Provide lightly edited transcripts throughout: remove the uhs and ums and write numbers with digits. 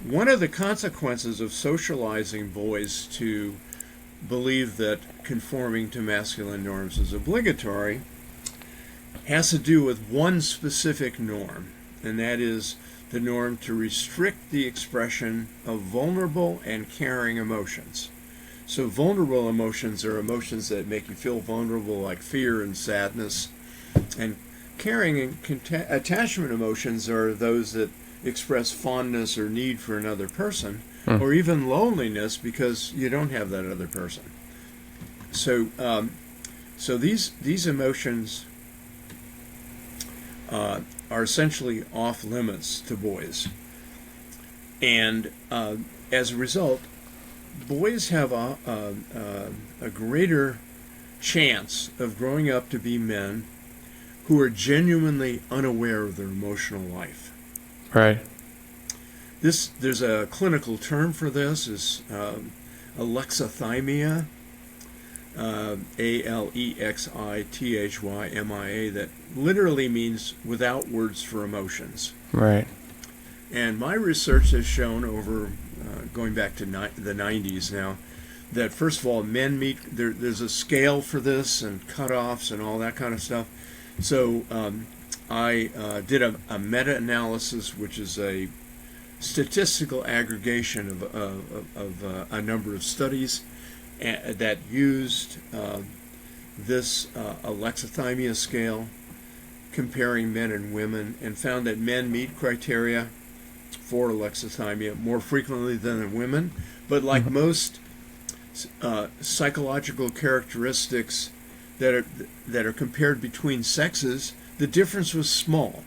one of the consequences of socializing boys to believe that conforming to masculine norms is obligatory has to do with one specific norm, and that is the norm to restrict the expression of vulnerable and caring emotions. So vulnerable emotions are emotions that make you feel vulnerable, like fear and sadness, and caring and attachment emotions are those that express fondness or need for another person, or even loneliness because you don't have that other person. So, so these emotions are essentially off limits to boys, and as a result, boys have a greater chance of growing up to be men who are genuinely unaware of their emotional life. Right. There's a clinical term for this, is Alexithymia, Alexithymia, that literally means without words for emotions. Right. And my research has shown over, going back to the 90s now, that first of all, men meet, there's a scale for this and cutoffs and all that kind of stuff. So I did a meta-analysis, which is a statistical aggregation of a number of studies that used this alexithymia scale, comparing men and women, and found that men meet criteria for alexithymia more frequently than women. But like most psychological characteristics that are compared between sexes, the difference was small.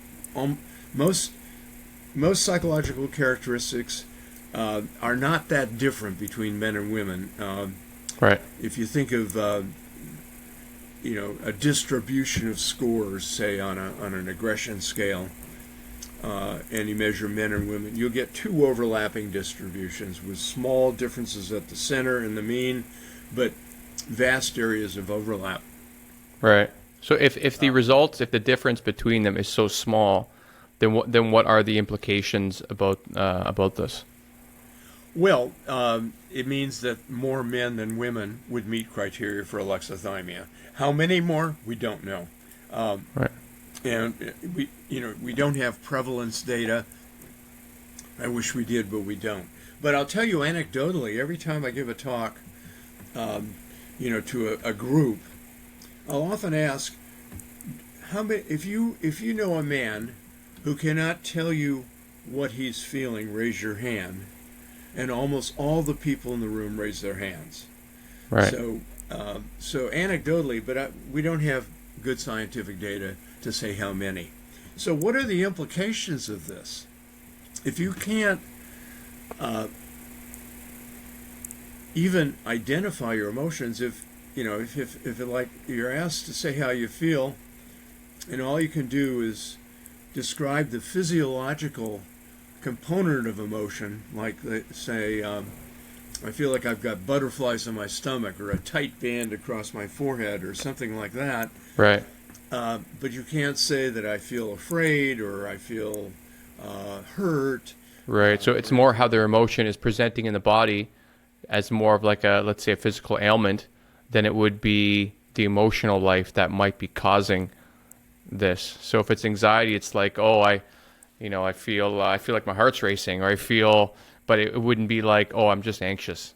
Most psychological characteristics are not that different between men and women. Right. If you think of a distribution of scores, say on an aggression scale, and you measure men and women, you'll get two overlapping distributions with small differences at the center and the mean, but vast areas of overlap. Right. So if the results, if the difference between them is so small, then what are the implications about this? Well, it means that more men than women would meet criteria for alexithymia. How many more? We don't know. Right. And we don't have prevalence data. I wish we did, but we don't. But I'll tell you anecdotally, every time I give a talk, to a group, I'll often ask, how many? If you know a man who cannot tell you what he's feeling, raise your hand. And almost all the people in the room raise their hands. Right. So anecdotally, but we don't have good scientific data to say how many. So what are the implications of this? If you can't even identify your emotions, if like you're asked to say how you feel, and all you can do is describe the physiological component of emotion, like say, I feel like I've got butterflies in my stomach, or a tight band across my forehead, or something like that. Right. But you can't say that I feel afraid or I feel hurt. Right. So it's more how their emotion is presenting in the body as more of like a, let's say, a physical ailment than it would be the emotional life that might be causing this. So if it's anxiety, it's like, oh, I feel like my heart's racing, or but it wouldn't be like, oh, I'm just anxious.